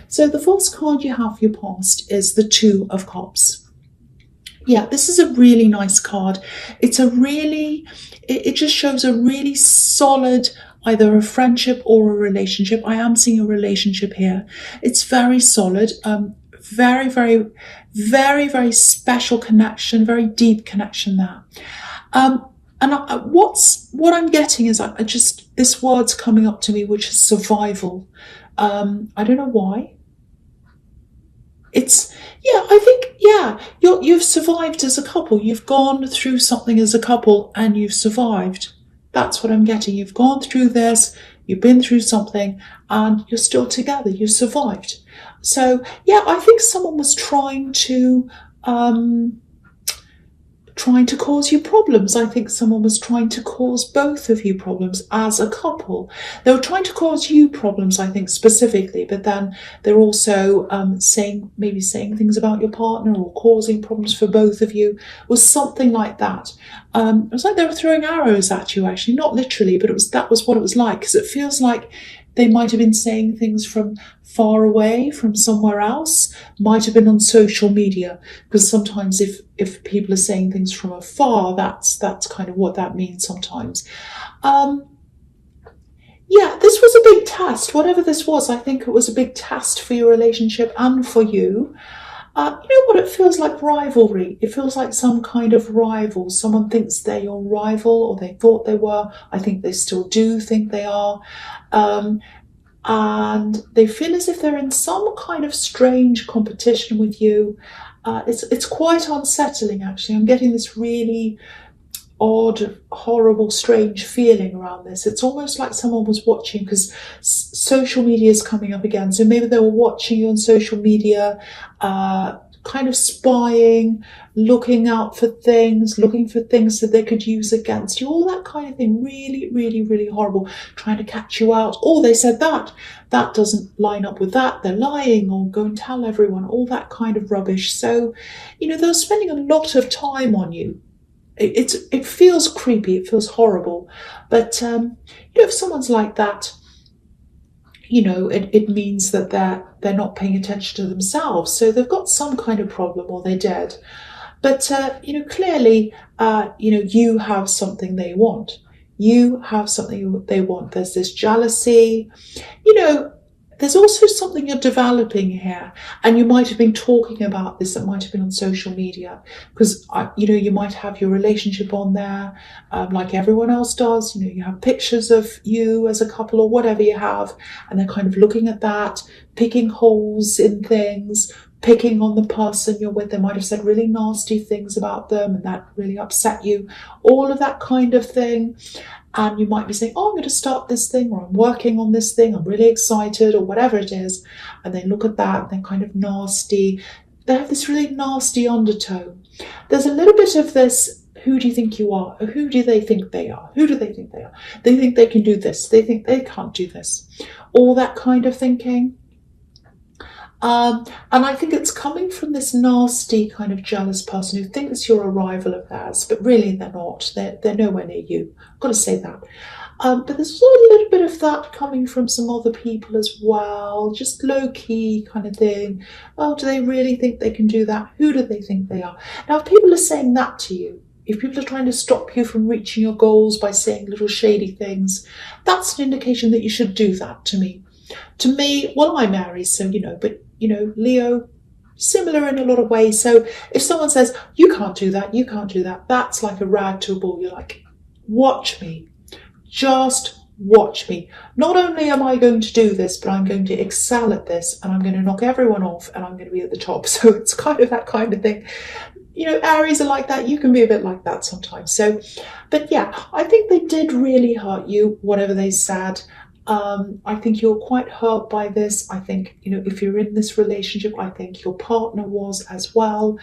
So the first card you have for your past is the Two of Cups. Yeah, this is a really nice card. It just shows a really solid, either a friendship or a relationship. I am seeing a relationship here. It's very solid, very, very, very, very special connection, very deep connection there. What I'm getting is this word's coming up to me, which is survival. I don't know why. You've survived as a couple. You've gone through something as a couple and you've survived. That's what I'm getting. You've gone through this, you've been through something, and you're still together. You survived. So yeah, I think someone was trying to cause you problems. I think someone was trying to cause both of you problems as a couple. They were trying to cause you problems, I think, specifically, but then they're also saying things about your partner or causing problems for both of you, or something like that. It was like they were throwing arrows at you, actually, not literally, but that was what it was like, because it feels like they might have been saying things from far away, from somewhere else, might have been on social media, because sometimes if people are saying things from afar, that's kind of what that means sometimes. This was a big test. Whatever this was, I think it was a big test for your relationship and for you. You know what? It feels like rivalry. It feels like some kind of rival. Someone thinks they're your rival, or they thought they were. I think they still do think they are. And they feel as if they're in some kind of strange competition with you. It's quite unsettling, actually. I'm getting this really odd, horrible, strange feeling around this. It's almost like someone was watching, because social media is coming up again. So maybe they were watching you on social media, kind of spying, looking out for things, looking for things that they could use against you, all that kind of thing. Really, really, really horrible. Trying to catch you out. Oh, they said that doesn't line up with that. They're lying, or go and tell everyone, all that kind of rubbish. So, they're spending a lot of time on you. It feels creepy. It feels horrible. But, if someone's like that, it means that they're not paying attention to themselves. So they've got some kind of problem, or they're dead. But, clearly, you have something they want. You have something they want. There's this jealousy. There's also something you're developing here. And you might have been talking about this. It might have been on social media. Because, you might have your relationship on there, like everyone else does. You have pictures of you as a couple, or whatever you have. And they're kind of looking at that, picking holes in things, picking on the person you're with. They might have said really nasty things about them, and that really upset you. All of that kind of thing. And you might be saying, oh, I'm going to start this thing, or I'm working on this thing, I'm really excited, or whatever it is. And they look at that, and they're kind of nasty. They have this really nasty undertone. There's a little bit of this, who do you think you are? Or who do they think they are? Who do they think they are? They think they can do this. They think they can't do this. All that kind of thinking. And I think it's coming from this nasty kind of jealous person who thinks you're a rival of theirs, but really they're not. They're nowhere near you. I've got to say that. But there's a little bit of that coming from some other people as well, just low-key kind of thing. Oh, do they really think they can do that? Who do they think they are? Now, if people are saying that to you, if people are trying to stop you from reaching your goals by saying little shady things, that's an indication that you should do that to me. To me, well, I'm Aries, so, but, Leo, similar in a lot of ways. So if someone says, you can't do that, that's like a rag to a bull. You're like, watch me. Just watch me. Not only am I going to do this, but I'm going to excel at this, and I'm going to knock everyone off, and I'm going to be at the top. So it's kind of that kind of thing. Aries are like that. You can be a bit like that sometimes. So, but yeah, I think they did really hurt you, whatever they said. I think you're quite hurt by this. I think, if you're in this relationship, I think your partner was as well.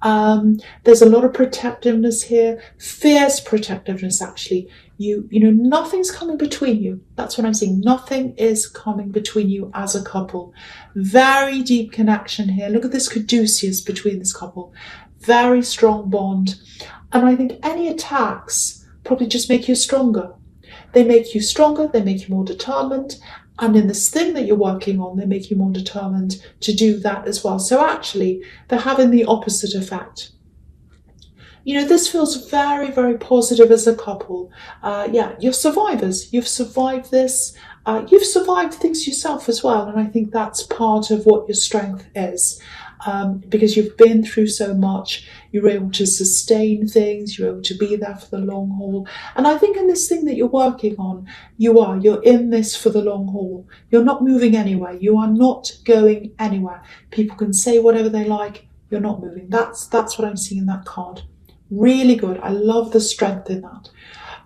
There's a lot of protectiveness here, fierce protectiveness, actually. Nothing's coming between you. That's what I'm seeing. Nothing is coming between you as a couple. Very deep connection here. Look at this caduceus between this couple. Very strong bond. And I think any attacks probably just make you stronger. They make you stronger, they make you more determined, And in this thing that you're working on, they make you more determined to do that as well. So actually, they're having the opposite effect. This feels very, very positive as a couple. You're survivors. You've survived this. You've survived things yourself as well. And I think that's part of what your strength is. Because you've been through so much, you're able to sustain things, you're able to be there for the long haul. And I think in this thing that you're working on, you're in this for the long haul. You're not moving anywhere. You are not going anywhere. People can say whatever they like. You're not moving. That's what I'm seeing in that card. Really good. I love the strength in that.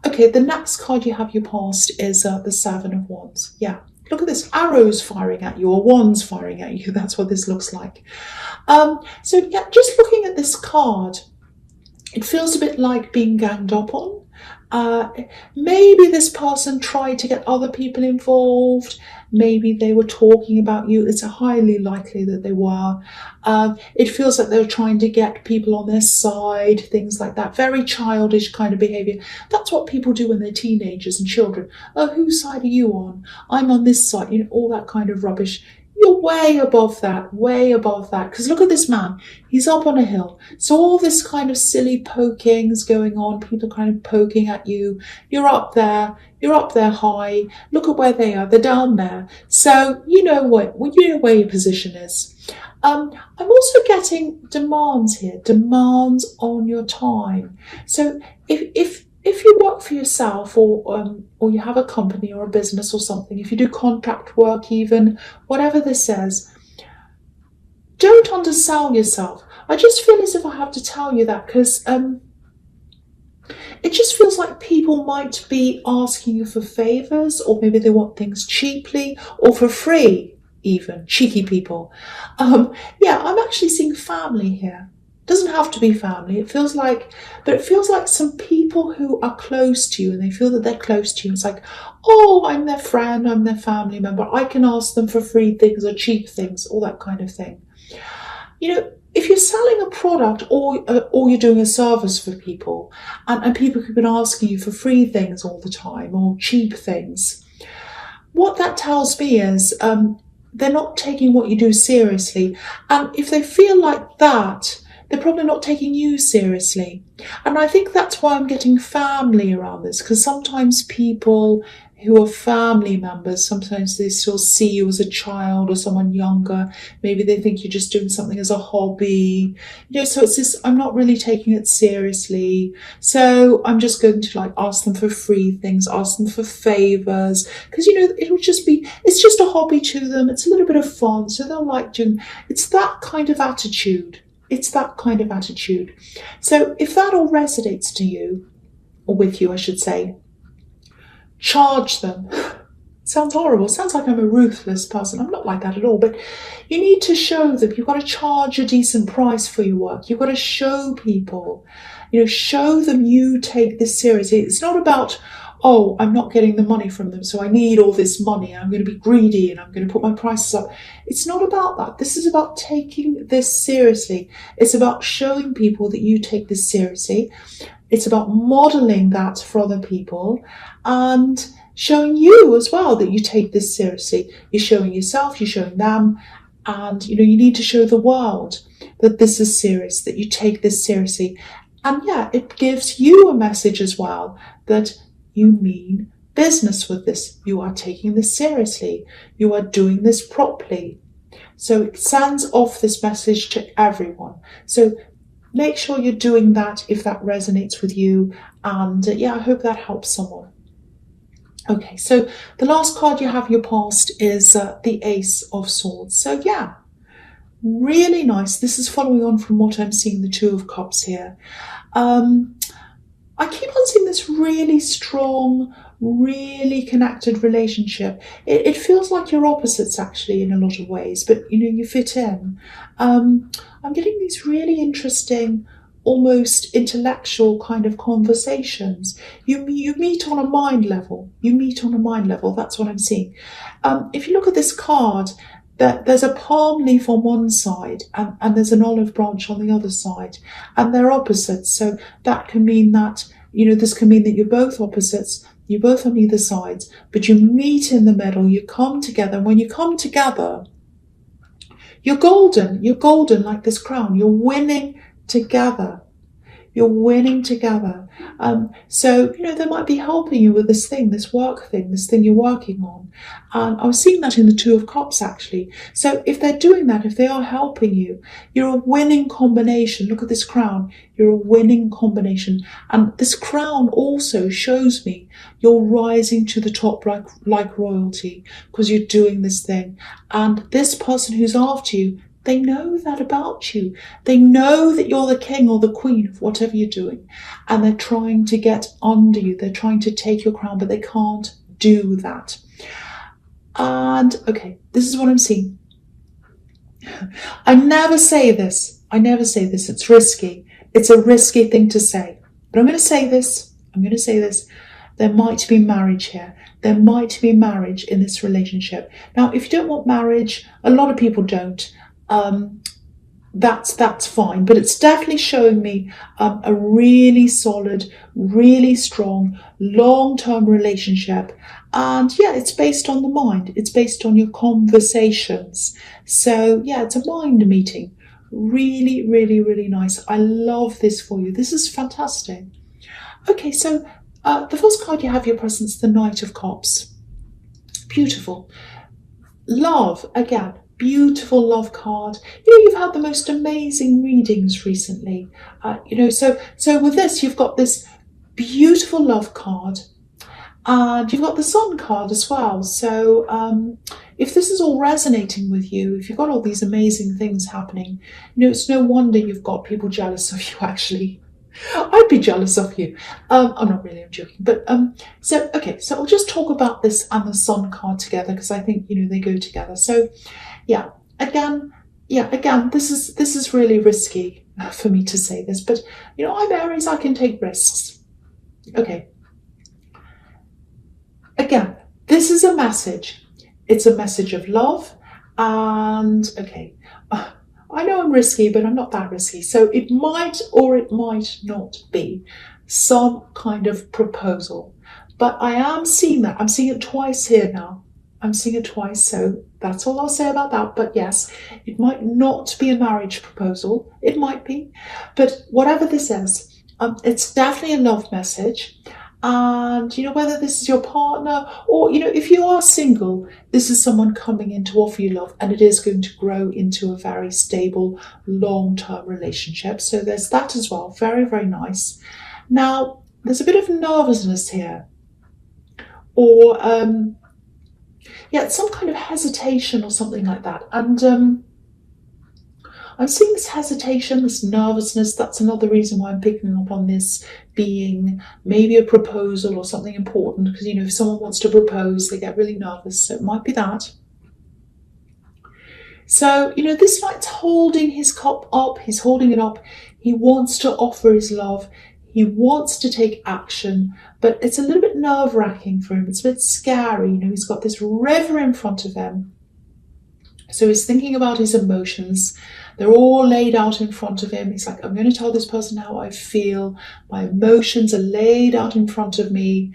Okay, the next card you have your past is the Seven of Wands. Yeah. Look at this, arrows firing at you, or wands firing at you. That's what this looks like. Just looking at this card, it feels a bit like being ganged up on. Maybe this person tried to get other people involved. Maybe they were talking about you. It's highly likely that they were. It feels like they were trying to get people on their side, things like that. Very childish kind of behaviour. That's what people do when they're teenagers and children. Oh, whose side are you on? I'm on this side. All that kind of rubbish. You're way above that, way above that. Because look at this man. He's up on a hill. So all this kind of silly poking is going on. People kind of poking at you. You're up there. You're up there high. Look at where they are. They're down there. So you know where your position is. I'm also getting demands here. Demands on your time. So if you work for yourself or you have a company or a business or something, if you do contract work even, whatever this says, don't undersell yourself. I just feel as if I have to tell you that because it just feels like people might be asking you for favours, or maybe they want things cheaply or for free even. Cheeky people. I'm actually seeing family here. Doesn't have to be family. It feels like some people who are close to you and they feel that they're close to you. It's like, oh, I'm their friend, I'm their family member. I can ask them for free things or cheap things, all that kind of thing. If you're selling a product or you're doing a service for people and people have been asking you for free things all the time or cheap things, what that tells me is they're not taking what you do seriously. And if they feel like that, they're probably not taking you seriously. And I think that's why I'm getting family around this, because sometimes people who are family members, sometimes they still see you as a child or someone younger. Maybe they think you're just doing something as a hobby. So it's this, I'm not really taking it seriously. So I'm just going to ask them for free things, ask them for favors, because it's just a hobby to them. It's a little bit of fun. So they'll like doing, it's that kind of attitude. It's that kind of attitude. So if that all resonates to you, or with you, I should say, charge them. Sounds horrible. Sounds like I'm a ruthless person. I'm not like that at all. But you need to show them. You've got to charge a decent price for your work. You've got to show people. Show them you take this seriously. It's not about, oh, I'm not getting the money from them, so I need all this money. I'm going to be greedy and I'm going to put my prices up. It's not about that. This is about taking this seriously. It's about showing people that you take this seriously. It's about modeling that for other people and showing you as well that you take this seriously. You're showing yourself, you're showing them, and you need to show the world that this is serious, that you take this seriously. And it gives you a message as well that you mean business with this. You are taking this seriously. You are doing this properly. So it sends off this message to everyone. So make sure you're doing that if that resonates with you. And I hope that helps someone. Okay, so the last card you have your past is the Ace of Swords. So really nice. This is following on from what I'm seeing, the Two of Cups here. I keep on seeing this really strong, really connected relationship. It feels like you're opposites actually in a lot of ways, but you fit in. I'm getting these really interesting, almost intellectual kind of conversations. You meet on a mind level. That's what I'm seeing. If you look at this card, there's a palm leaf on one side and there's an olive branch on the other side, and they're opposites. So that can mean that, this can mean that you're both opposites. You're both on either sides, but you meet in the middle, you come together. And when you come together, you're golden. You're golden like this crown. You're winning together. You're winning together. So, they might be helping you with this thing, this work thing, this thing you're working on. And I was seeing that in the Two of Cups, actually. So if they're doing that, if they are helping you, you're a winning combination. Look at this crown. You're a winning combination. And this crown also shows me you're rising to the top like royalty because you're doing this thing. And this person who's after you, they know that about you. They know that you're the king or the queen of whatever you're doing. And they're trying to get under you. They're trying to take your crown, but they can't do that. And okay, this is what I'm seeing. I never say this. It's risky. It's a risky thing to say. But I'm going to say this. There might be marriage here. There might be marriage in this relationship. Now, if you don't want marriage, a lot of people don't. That's fine, but it's definitely showing me a really solid, really strong, long-term relationship. And yeah, it's based on the mind. It's based on your conversations. So yeah, it's a mind meeting. Really, really, really nice. I love this for you. This is fantastic. Okay, so the first card you have your presence, the Knight of Cups. Beautiful. Love, again. Beautiful love card. You've had the most amazing readings recently. So with this, you've got this beautiful love card, and you've got the Sun card as well. So if this is all resonating with you, if you've got all these amazing things happening, it's no wonder you've got people jealous of you. Actually, I'd be jealous of you. I'm not really, I'm joking. But so I'll just talk about this and the Sun card together because I think they go together. So. Yeah, again, this is really risky for me to say this, but I'm Aries, I can take risks. Okay. Again, this is a message. It's a message of love, and okay, I know I'm risky, but I'm not that risky. So it might or it might not be some kind of proposal, but I am seeing that. I'm seeing it twice here now. I'm seeing it twice, so that's all I'll say about that. But yes, it might not be a marriage proposal. It might be. But whatever this is, it's definitely a love message. And, whether this is your partner or, if you are single, this is someone coming in to offer you love, and it is going to grow into a very stable, long-term relationship. So there's that as well. Very, very nice. Now, there's a bit of nervousness here. Or, some kind of hesitation or something like that. And I'm seeing this hesitation, this nervousness. That's another reason why I'm picking up on this being maybe a proposal or something important. Because, if someone wants to propose, they get really nervous. So it might be that. So, this knight's holding his cup up. He's holding it up. He wants to offer his love. He wants to take action, but it's a little bit nerve-wracking for him. It's a bit scary. He's got this river in front of him. So he's thinking about his emotions. They're all laid out in front of him. He's like, I'm going to tell this person how I feel. My emotions are laid out in front of me.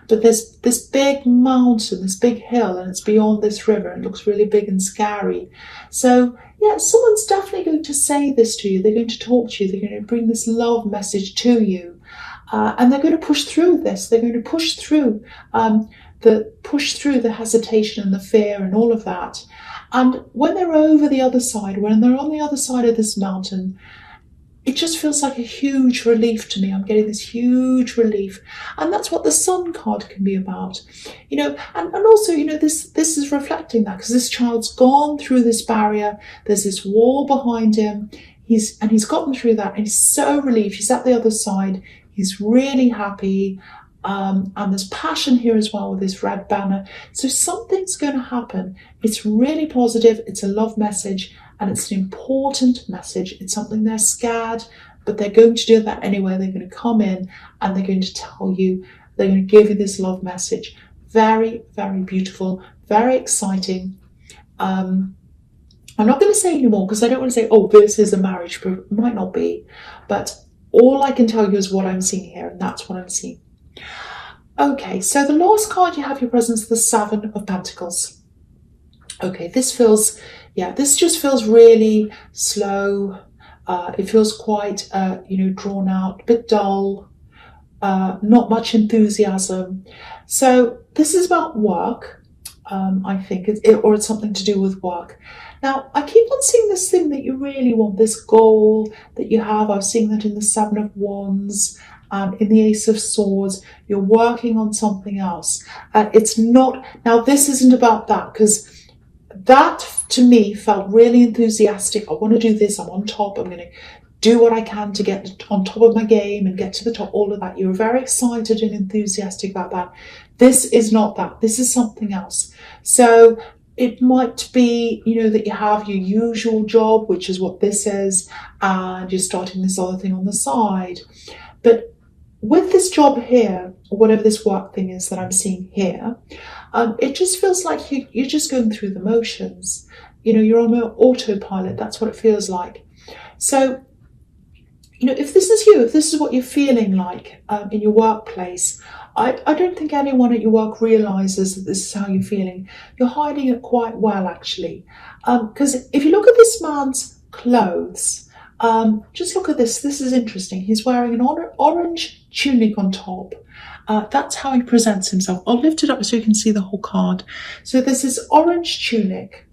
But there's this big mountain, this big hill, and it's beyond this river. It looks really big and scary. So, yeah, someone's definitely going to say this to you. They're going to talk to you. They're going to bring this love message to you. And they're going to push through this. They're going to push through the hesitation and the fear and all of that. And when they're over the other side, when they're on the other side of this mountain, it just feels like a huge relief to me. I'm getting this huge relief. And that's what the Sun card can be about. And also, this is reflecting that because this child's gone through this barrier. There's this wall behind him. He's gotten through that and he's so relieved. He's at the other side. He's really happy. And there's passion here as well with this red banner. So something's going to happen. It's really positive. It's a love message. And it's an important message. It's something they're scared, but they're going to do that anyway. They're going to come in and they're going to tell you, they're going to give you this love message. Very, very beautiful, very exciting. I'm not going to say anymore because I don't want to say, oh, this is a marriage. It might not be. But all I can tell you is what I'm seeing here, and that's what I'm seeing. Okay, so the last card you have your presence, the Seven of Pentacles. Okay, this feels, yeah, this just feels really slow. It feels quite, drawn out, a bit dull, not much enthusiasm. So this is about work, I think, or it's something to do with work. Now, I keep on seeing this thing that you really want, this goal that you have. I'm seeing that in the Seven of Wands and in the Ace of Swords. You're working on something else. It's not, now this isn't about that, because that to me felt really enthusiastic. I want to do this. I'm on top. I'm going to do what I can to get on top of my game and get to the top, all of that. You're very excited and enthusiastic about that. This is not that. This is something else. So it might be, that you have your usual job, which is what this is, and you're starting this other thing on the side. But with this job here, or whatever this work thing is that I'm seeing here, it just feels like you're just going through the motions. You're on autopilot. That's what it feels like. So, if this is you, if this is what you're feeling like in your workplace, I don't think anyone at your work realizes that this is how you're feeling. You're hiding it quite well, actually. Because if you look at this man's clothes, just look at this. This is interesting. He's wearing an orange tunic on top. That's how he presents himself. I'll lift it up so you can see the whole card. So there's this orange tunic,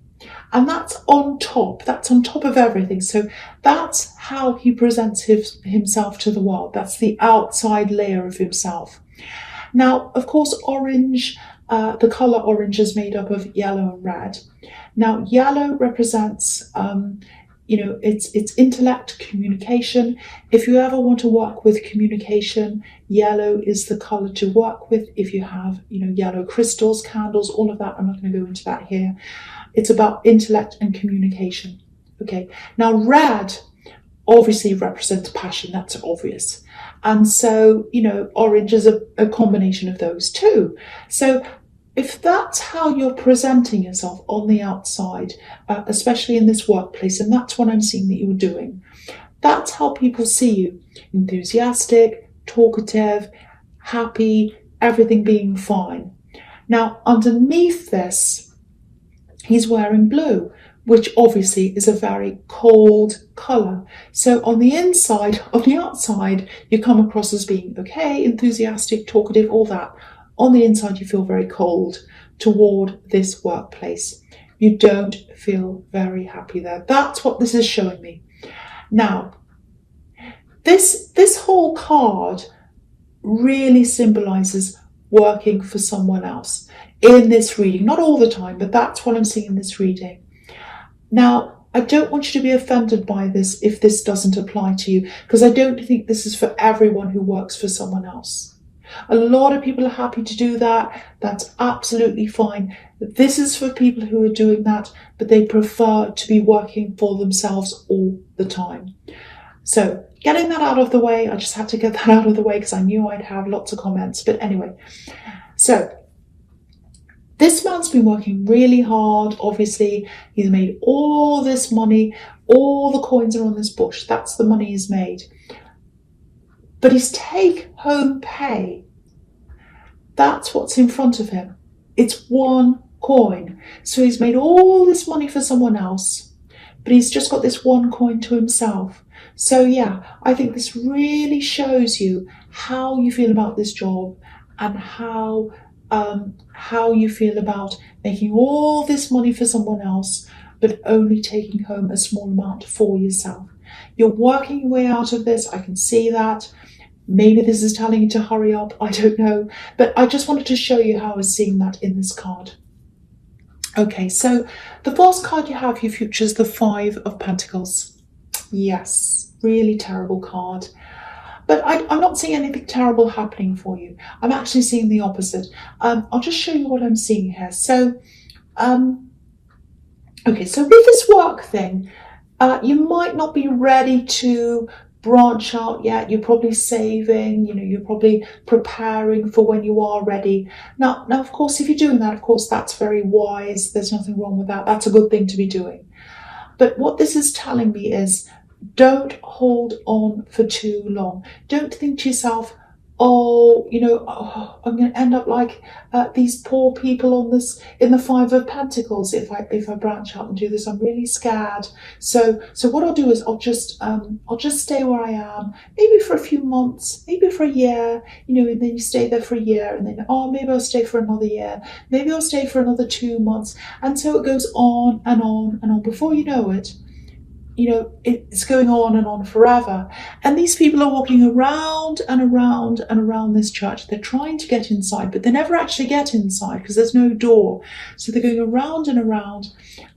and that's on top. That's on top of everything. So that's how he presents himself to the world. That's the outside layer of himself. Now, of course, orange, the colour orange is made up of yellow and red. Now, yellow represents it's intellect, communication. If you ever want to work with communication, yellow is the color to work with. If you have, yellow crystals, candles, all of that, I'm not going to go into that here. It's about intellect and communication. Okay. Now, red obviously represents passion. That's obvious. And so, orange is a combination of those two. So if that's how you're presenting yourself on the outside, especially in this workplace, and that's what I'm seeing that you're doing, that's how people see you. Enthusiastic, talkative, happy, everything being fine. Now, underneath this, he's wearing blue, which obviously is a very cold colour. So on the inside, on the outside, you come across as being okay, enthusiastic, talkative, all that. On the inside, you feel very cold toward this workplace. You don't feel very happy there. That's what this is showing me. Now, this whole card really symbolizes working for someone else in this reading. Not all the time, but that's what I'm seeing in this reading. Now, I don't want you to be offended by this if this doesn't apply to you, because I don't think this is for everyone who works for someone else. A lot of people are happy to do that. That's absolutely fine. This is for people who are doing that, but they prefer to be working for themselves all the time. So getting that out of the way, I just had to get that out of the way because I knew I'd have lots of comments. But anyway, so this man's been working really hard. Obviously, he's made all this money. All the coins are on this bush. That's the money he's made. But his take-home pay, that's what's in front of him. It's one coin. So he's made all this money for someone else, but he's just got this one coin to himself. So yeah, I think this really shows you how you feel about this job and how you feel about making all this money for someone else, but only taking home a small amount for yourself. You're working your way out of this. I can see that. Maybe this is telling you to hurry up. I don't know. But I just wanted to show you how I was seeing that in this card. Okay, so the first card you have, your future, is the Five of Pentacles. Yes, really terrible card. But I'm not seeing anything terrible happening for you. I'm actually seeing the opposite. I'll just show you what I'm seeing here. So, okay, so with this work thing, you might not be ready to branch out yet. You're probably saving, you're probably preparing for when you are ready. Now, of course, if you're doing that, of course, that's very wise. There's nothing wrong with that. That's a good thing to be doing. But what this is telling me is don't hold on for too long. Don't think to yourself, oh, I'm going to end up like these poor people on this in the Five of Pentacles. If I branch out and do this, I'm really scared. So what I'll do is I'll just stay where I am, maybe for a few months, maybe for a year, and then you stay there for a year, and then maybe I'll stay for another year, maybe I'll stay for another 2 months, and so it goes on and on and on. Before you know it, it's going on and on forever. And these people are walking around and around and around this church. They're trying to get inside, but they never actually get inside because there's no door. So they're going around and around.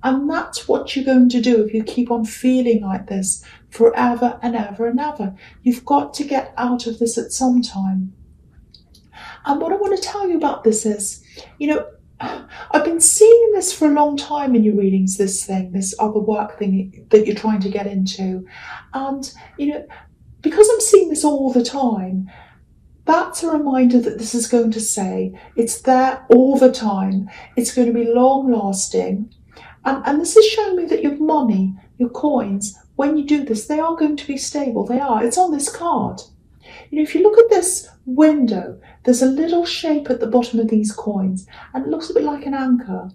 And that's what you're going to do if you keep on feeling like this forever and ever and ever. You've got to get out of this at some time. And what I want to tell you about this is, I've been seeing this for a long time in your readings, this other work thing that you're trying to get into. And, because I'm seeing this all the time, that's a reminder that this is going to stay. It's there all the time. It's going to be long lasting. And this is showing me that your money, your coins, when you do this, they are going to be stable. They are. It's on this card. If you look at this window, there's a little shape at the bottom of these coins, and it looks a bit like an anchor.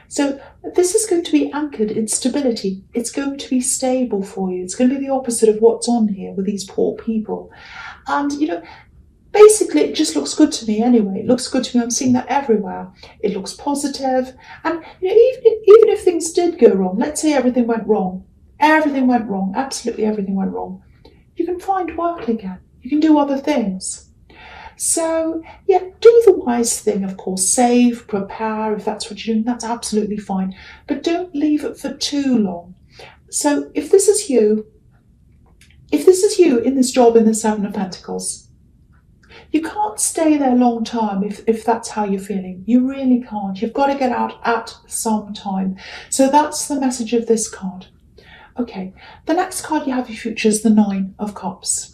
So this is going to be anchored in stability. It's going to be stable for you. It's going to be the opposite of what's on here with these poor people. And, basically it just looks good to me anyway. It looks good to me. I'm seeing that everywhere. It looks positive. And, even if things did go wrong, let's say everything went wrong, absolutely everything went wrong, you can find work again. You can do other things. So, do the wise thing, of course. Save, prepare, if that's what you're doing, that's absolutely fine. But don't leave it for too long. So, if this is you in this job in the Seven of Pentacles, you can't stay there long term if that's how you're feeling. You really can't. You've got to get out at some time. So that's the message of this card. Okay, the next card you have your future is the Nine of Cups.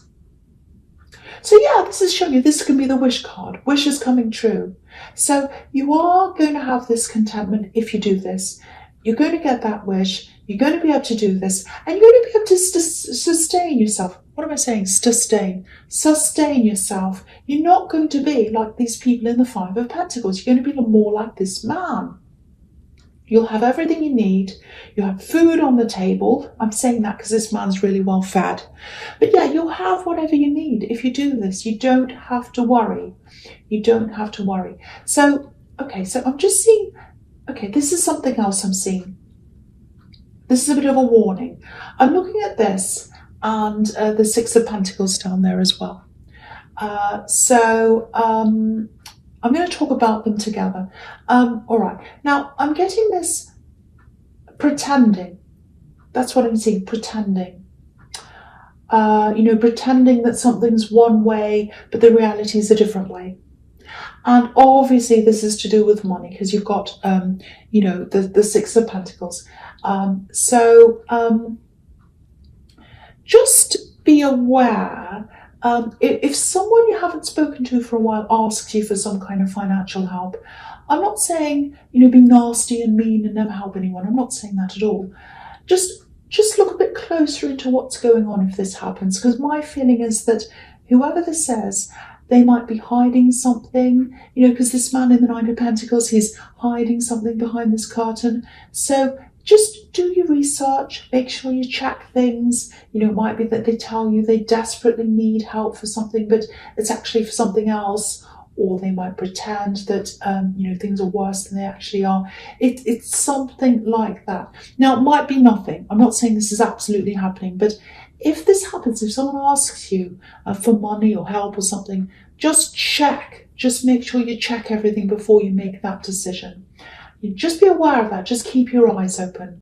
So this is showing you this can be the wish card. Wish is coming true. So you are going to have this contentment if you do this. You're going to get that wish. You're going to be able to do this. And you're going to be able to sustain yourself. What am I saying? Sustain. Sustain yourself. You're not going to be like these people in the Five of Pentacles. You're going to be more like this man. You'll have everything you need. You'll have food on the table. I'm saying that because this man's really well fed. But you'll have whatever you need if you do this. You don't have to worry. You don't have to worry. So I'm just seeing, this is something else I'm seeing. This is a bit of a warning. I'm looking at this and the Six of Pentacles down there as well. I'm going to talk about them together. All right. Now, I'm getting this pretending. That's what I'm seeing, pretending. Pretending that something's one way, but the reality is a different way. And obviously this is to do with money because you've got, the Six of Pentacles. Just be aware. If someone you haven't spoken to for a while asks you for some kind of financial help, I'm not saying, be nasty and mean and never help anyone. I'm not saying that at all. Just look a bit closer into what's going on if this happens, because my feeling is that whoever this says, they might be hiding something, because this man in the Nine of Pentacles, he's hiding something behind this curtain. So just do your research, make sure you check things. It might be that they tell you they desperately need help for something, but it's actually for something else. Or they might pretend that, things are worse than they actually are. It's something like that. Now, it might be nothing. I'm not saying this is absolutely happening, but if this happens, if someone asks you for money or help or something, just check. Just make sure you check everything before you make that decision. You just be aware of that. Just keep your eyes open.